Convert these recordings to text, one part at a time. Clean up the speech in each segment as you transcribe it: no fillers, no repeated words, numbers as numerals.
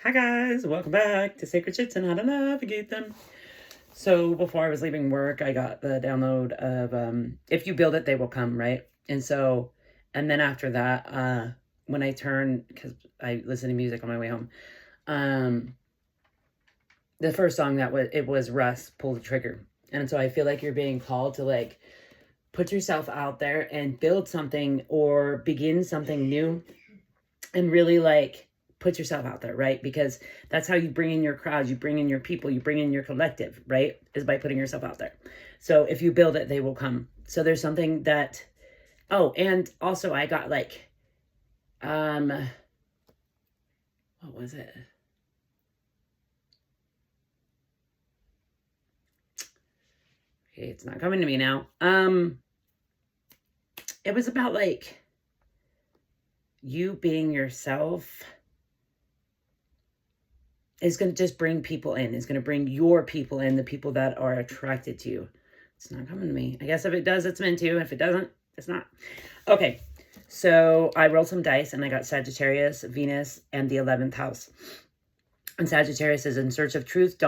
Hi guys, welcome back to Sacred Shits and How to Navigate Them. So before I was leaving work, I got the download of If You Build It, They Will Come, right? And then after that, when I turn, because I listen to music on my way home, the first song was Russ, Pull the Trigger. And so I feel like you're being called to like put yourself out there and build something or begin something new and really like put yourself out there, right? Because that's how you bring in your crowds, you bring in your people, you bring in your collective, right? Is by putting yourself out there. So if you build it, they will come. So there's something that, oh, and also I got like, what was it? Okay, it's not coming to me now. It was about like you being yourself is going to just bring people in. It's going to bring your people in, the people that are attracted to you. It's not coming to me. I guess if it does, it's meant to. If it doesn't, it's not. Okay, so I rolled some dice and I got Sagittarius, Venus, and the 11th house. And Sagittarius is in search of truth,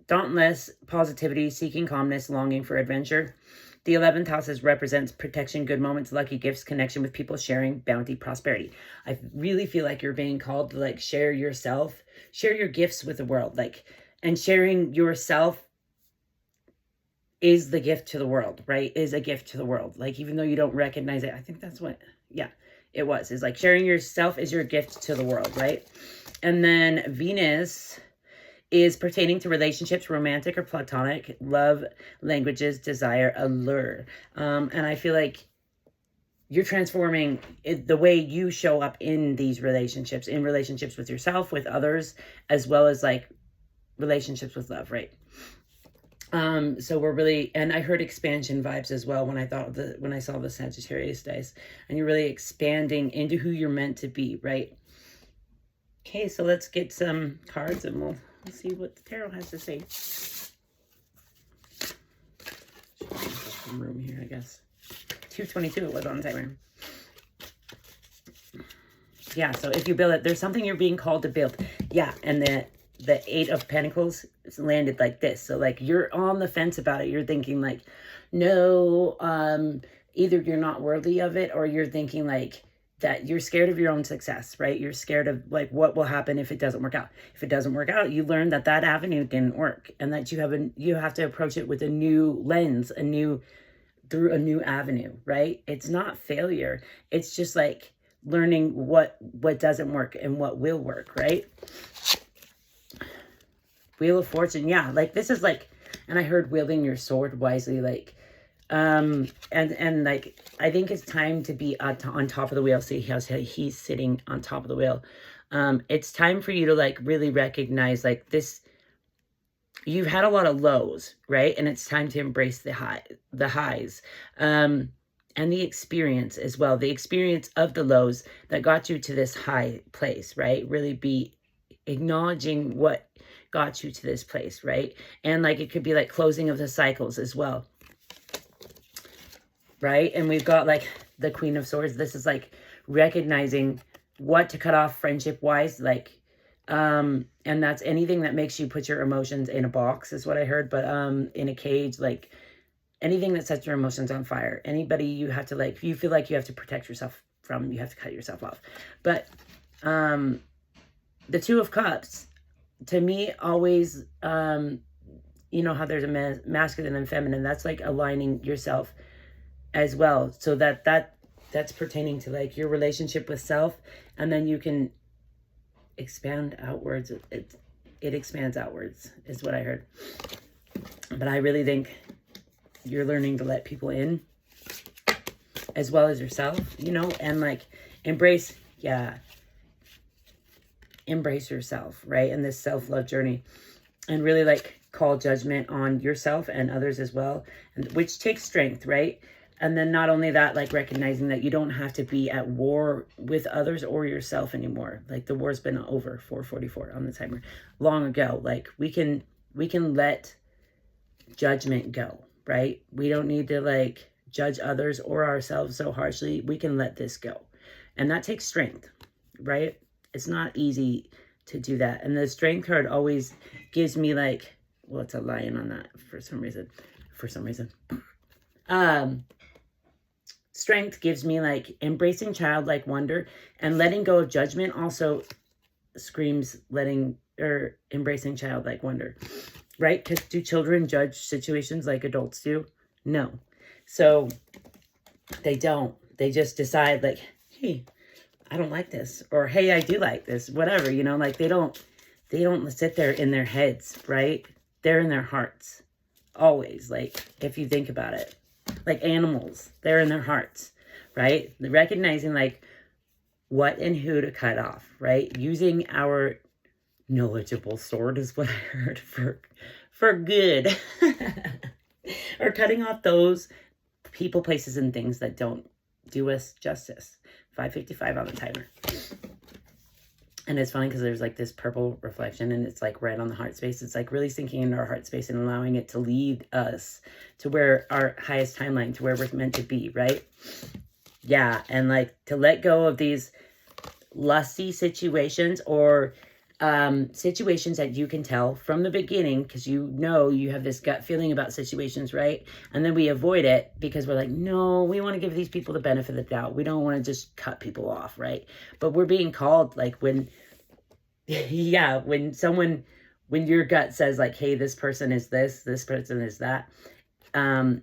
dauntless, positivity, seeking calmness, longing for adventure. The 11th house represents protection, good moments, lucky gifts, connection with people, sharing, bounty, prosperity. I really feel like you're being called to like share yourself, share your gifts with the world, like, and sharing yourself is the gift to the world, right? Is a gift to the world. Like, even though you don't recognize it, I think that's what, yeah, it was. It's like sharing yourself is your gift to the world, right? And then Venus is pertaining to relationships, romantic or platonic, love, languages, desire, allure. And I feel like you're transforming the way you show up in these relationships, in relationships with yourself, with others, as well as like relationships with love, right? So we're really, and I heard expansion vibes as well when I saw the Sagittarius dice, and you're really expanding into who you're meant to be, right? Okay, so let's get some cards and we'll see what the tarot has to say. Some room here, I guess. 222 it was on the timer. Yeah, so if you build it, there's something you're being called to build. Yeah, and the 8 of Pentacles landed like this. So like you're on the fence about it. You're thinking like, no, either you're not worthy of it, or you're thinking like that you're scared of your own success, right? You're scared of like what will happen if it doesn't work out. If it doesn't work out, you learn that that avenue didn't work, and that you have to approach it with a new lens, through a new avenue, right? It's not failure. It's just like learning what doesn't work and what will work, right? Wheel of Fortune, yeah, like this is like, and I heard wielding your sword wisely, like, and like, I think it's time to be on top of the wheel. See how he's sitting on top of the wheel. It's time for you to like really recognize like this, you've had a lot of lows, right? And it's time to embrace the highs, and the experience as well, the experience of the lows that got you to this high place, right? Really be acknowledging what got you to this place, right? And like it could be like closing of the cycles as well, right? And we've got like the Queen of Swords. This is like recognizing what to cut off friendship wise, like and that's anything that makes you put your emotions in a box is what I heard, but in a cage, like anything that sets your emotions on fire, anybody you have to like, you feel like you have to protect yourself from, you have to cut yourself off. But the Two of Cups, to me, always, you know how there's a masculine and feminine, that's like aligning yourself as well. So that's pertaining to like your relationship with self, and then you can expand outwards. It expands outwards is what I heard. But I really think you're learning to let people in as well as yourself, you know, and like embrace yourself, right? In this self-love journey, and really like call judgment on yourself and others as well, and which takes strength, right? And then not only that, like recognizing that you don't have to be at war with others or yourself anymore. Like the war's been over, 444 on the timer, long ago. Like we can let judgment go, right? We don't need to like judge others or ourselves so harshly. We can let this go. And that takes strength, right? It's not easy to do that. And the Strength card always gives me like, well, it's a lion on that for some reason. Strength gives me like embracing childlike wonder, and letting go of judgment also screams embracing childlike wonder, right? Because do children judge situations like adults do? No. So they don't. They just decide like, hey, I don't like this, or hey, I do like this, whatever, you know, like they don't sit there in their heads, right? They're in their hearts always. Like if you think about it, like animals, they're in their hearts, right? Recognizing like what and who to cut off, right? Using our knowledgeable sword is what I heard for good. Or cutting off those people, places, and things that don't do us justice. 5:55 on the timer. And it's funny because there's like this purple reflection and it's like right on the heart space. It's like really sinking into our heart space and allowing it to lead us to where our highest timeline, to where we're meant to be, right? Yeah, and like to let go of these lusty situations, or situations that you can tell from the beginning, because you know you have this gut feeling about situations, right? And then we avoid it because we're like, no, we want to give these people the benefit of the doubt. We don't want to just cut people off, right? But we're being called like when yeah, when your gut says like, hey, this person is this person is that,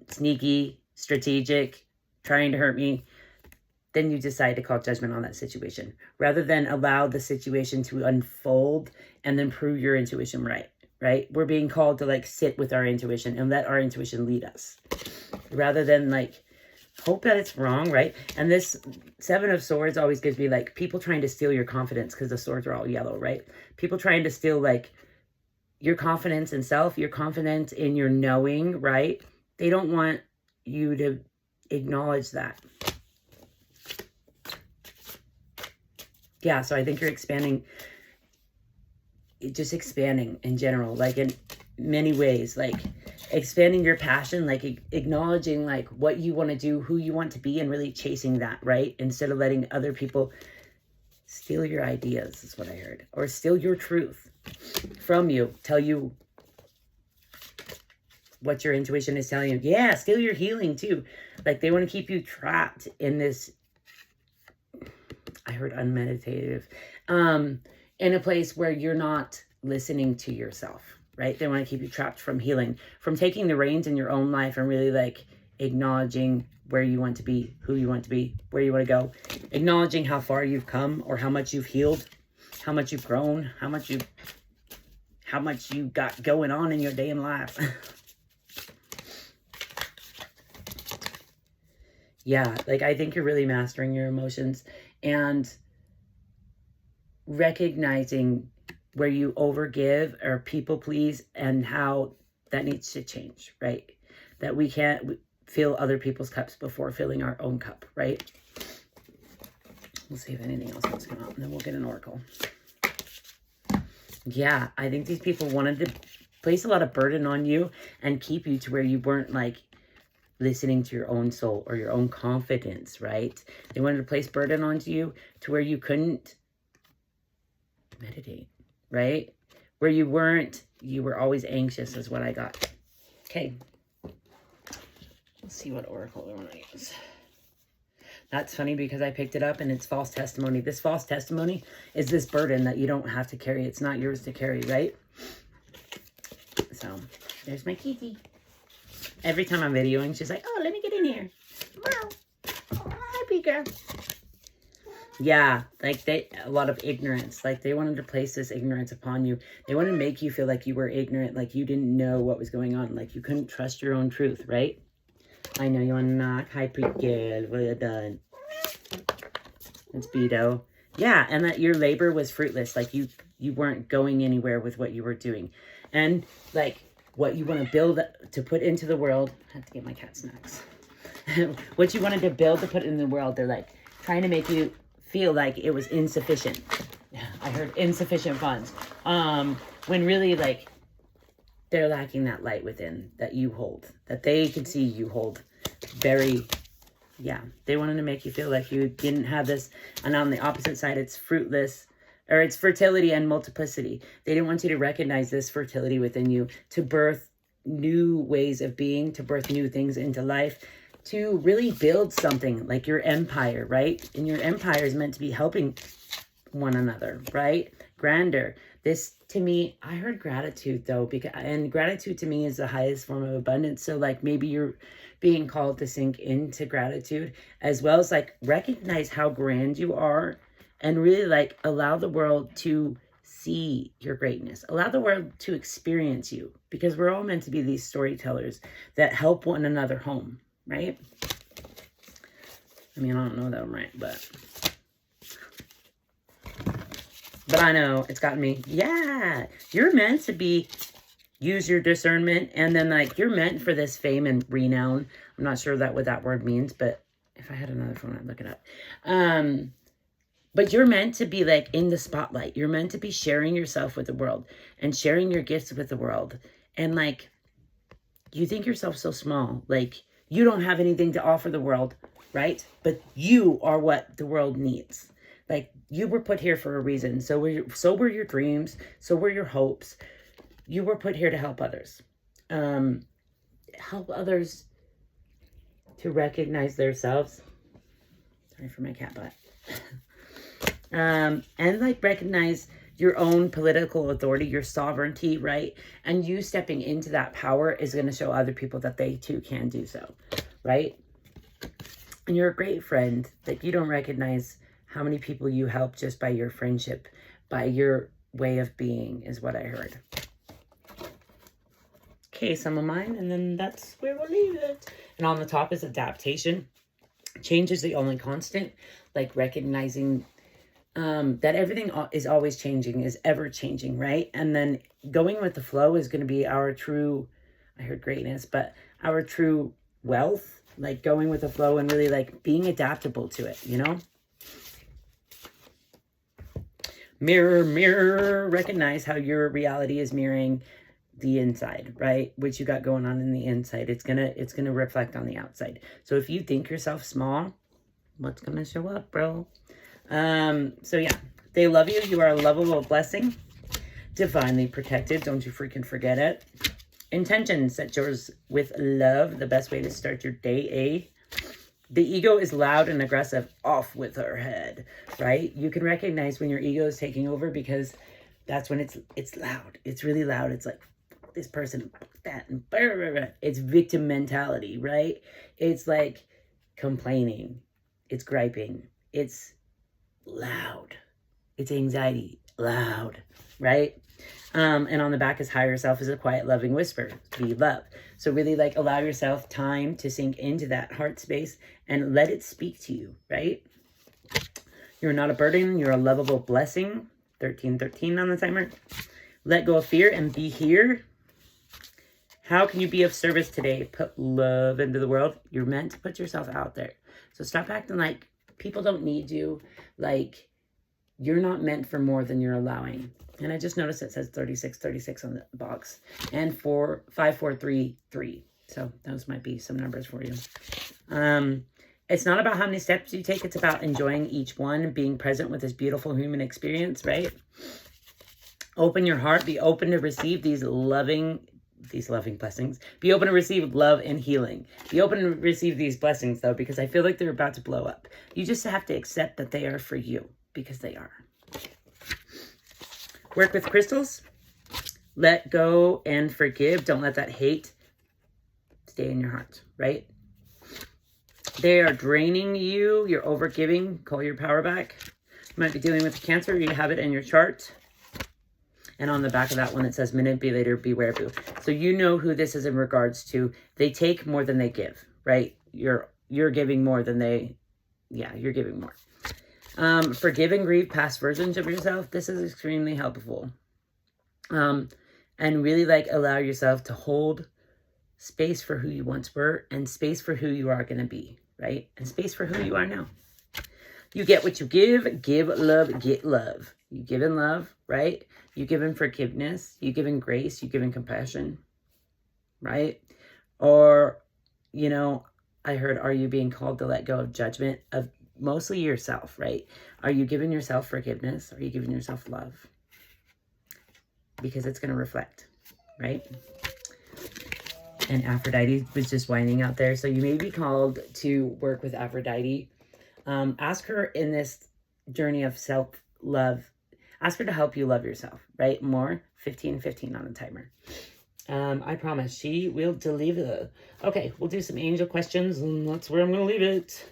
sneaky, strategic, trying to hurt me, then you decide to call judgment on that situation rather than allow the situation to unfold and then prove your intuition right? We're being called to like sit with our intuition and let our intuition lead us rather than like hope that it's wrong, right? And this 7 of Swords always gives me like people trying to steal your confidence, because the swords are all yellow, right? People trying to steal like your confidence in self, your confidence in your knowing, right? They don't want you to acknowledge that. Yeah, so I think you're expanding in general, like in many ways, like expanding your passion, like acknowledging like what you want to do, who you want to be, and really chasing that, right? Instead of letting other people steal your ideas, is what I heard, or steal your truth from you, tell you what your intuition is telling you. Yeah, steal your healing too. Like they want to keep you trapped in this, I heard unmeditative, in a place where you're not listening to yourself, right? They want to keep you trapped from healing, from taking the reins in your own life and really like acknowledging where you want to be, who you want to be, where you want to go, acknowledging how far you've come or how much you've healed, how much you've grown, how much you got going on in your day in life. Yeah, like I think you're really mastering your emotions and recognizing where you overgive or people please and how that needs to change, right? That we can't fill other people's cups before filling our own cup, right? We'll see if anything else wants to come out, and then we'll get an oracle. Yeah, I think these people wanted to place a lot of burden on you and keep you to where you weren't like listening to your own soul or your own confidence, right? They wanted to place burden onto you to where you couldn't meditate, right? Where you were always anxious is what I got. Okay. Let's see what oracle we want to use. That's funny because I picked it up and it's false testimony. This false testimony is this burden that you don't have to carry. It's not yours to carry, right? So there's my kitty. Every time I'm videoing, she's like, oh, let me get in here. Wow. Oh, hi, big girl. Yeah, like a lot of ignorance. Like they wanted to place this ignorance upon you. They wanted to make you feel like you were ignorant, like you didn't know what was going on, like you couldn't trust your own truth, right? I know you want to knock. Hi, pretty girl. Well done. It's Beto. Yeah, and that your labor was fruitless. Like you weren't going anywhere with what you were doing. And like what you want to build to put into the world. I have to get my cat snacks. What you wanted to build to put in the world, they're like trying to make you feel like it was insufficient. I heard insufficient funds. When really like they're lacking that light within that you hold, that they can see you hold very, yeah. They wanted to make you feel like you didn't have this. And on the opposite side, it's fruitless. or it's fertility and multiplicity. They didn't want you to recognize this fertility within you, to birth new ways of being, to birth new things into life, to really build something like your empire, right? And your empire is meant to be helping one another, right? Grander. This, to me, I heard gratitude though, and gratitude to me is the highest form of abundance. So like maybe you're being called to sink into gratitude, as well as like recognize how grand you are, and really like allow the world to see your greatness. Allow the world to experience you, because we're all meant to be these storytellers that help one another home, right? I mean, I don't know that I'm right, but I know it's gotten me. Yeah, you're meant to be, use your discernment, and then like you're meant for this fame and renown. I'm not sure what that word means, but if I had another phone, I'd look it up. But you're meant to be like in the spotlight. You're meant to be sharing yourself with the world and sharing your gifts with the world. And like, you think yourself so small, like you don't have anything to offer the world, right? But you are what the world needs. Like you were put here for a reason. So were your dreams. So were your hopes. You were put here to help others. Help others to recognize themselves. Sorry for my cat butt. And like recognize your own political authority, your sovereignty, right? And you stepping into that power is going to show other people that they too can do so, right? And you're a great friend. Like you don't recognize how many people you help just by your friendship, by your way of being, is what I heard. Okay, some of mine, and then that's where we'll leave it. And on the top is adaptation. Change is the only constant. Like recognizing that everything is always changing, is ever changing, right? And then going with the flow is going to be our true, I heard greatness, but our true wealth. Like going with the flow and really like being adaptable to it, you know? Mirror, mirror, recognize how your reality is mirroring the inside, right? What you got going on in the inside. It's gonna reflect on the outside. So if you think yourself small, what's gonna show up, bro? So yeah, they love you. You are a lovable blessing, divinely protected. Don't you freaking forget it. Intention, set yours with love. The best way to start your day, eh? The ego is loud and aggressive. Off with her head, right? You can recognize when your ego is taking over, because that's when it's loud. It's really loud. It's like this person, that, and blah, blah, blah. It's victim mentality, right? It's like complaining. It's griping. It's loud. It's anxiety. Loud, right? And on the back is higher self is a quiet, loving whisper. Be love. So really like allow yourself time to sink into that heart space and let it speak to you, right? You're not a burden. You're a lovable blessing. 1313 on the timer. Let go of fear and be here. How can you be of service today? Put love into the world. You're meant to put yourself out there. So stop acting like people don't need you. Like you're not meant for more than you're allowing. And I just noticed it says 3636 on the box. And 5433. So those might be some numbers for you. It's not about how many steps you take. It's about enjoying each one, being present with this beautiful human experience, right? Open your heart. Be open to receive these loving blessings. Be open to receive love and healing. Be open to receive these blessings, though, because I feel like they're about to blow up. You just have to accept that they are for you, because they are. Work with crystals. Let go and forgive. Don't let that hate stay in your heart, right? They are draining you. You're overgiving. Call your power back. You might be dealing with cancer. You have it in your chart. And on the back of that one, it says manipulator, beware boo. So you know who this is in regards to. They take more than they give, right? You're giving more than they, yeah, you're giving more. Forgive and grieve past versions of yourself. This is extremely helpful. And really like allow yourself to hold space for who you once were and space for who you are going to be, right? And space for who you are now. You get what you give. Give love, get love. You give in love, right? You give in forgiveness. You give in grace. You give in compassion, right? Or, you know, I heard, are you being called to let go of judgment, of mostly yourself, right? Are you giving yourself forgiveness? Are you giving yourself love? Because it's going to reflect, right? And Aphrodite was just whining out there. So you may be called to work with Aphrodite. Ask her in this journey of self-love. Ask her to help you love yourself, right? More. 15 on the timer. I promise she will deliver. Okay, we'll do some angel questions, and that's where I'm going to leave it.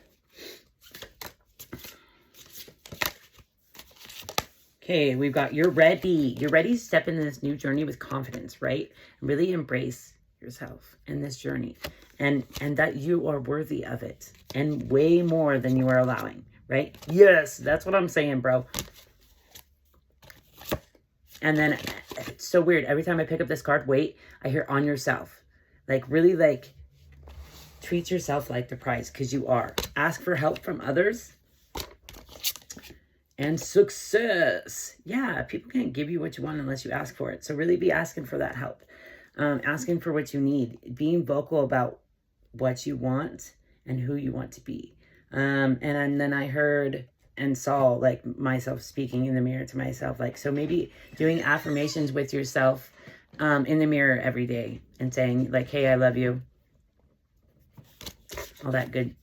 Okay, we've got you're ready. You're ready to step into this new journey with confidence, right? Really embrace yourself in this journey, and that you are worthy of it, and way more than you are allowing, right? Yes, that's what I'm saying, bro. And then it's so weird. Every time I pick up this card, wait, I hear on yourself. Like, really, like, treat yourself like the prize, because you are. Ask for help from others. And success. Yeah, people can't give you what you want unless you ask for it. So really be asking for that help. Asking for what you need. Being vocal about what you want and who you want to be. And then I heard and saw, like, myself speaking in the mirror to myself. Like, so maybe doing affirmations with yourself in the mirror every day. And saying, like, hey, I love you. All that good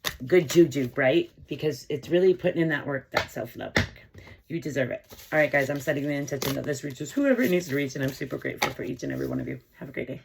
juju, right? Because it's really putting in that work, that self-love work. You deserve it. All right, guys, I'm setting the intention that this reaches whoever it needs to reach, and I'm super grateful for each and every one of you. Have a great day.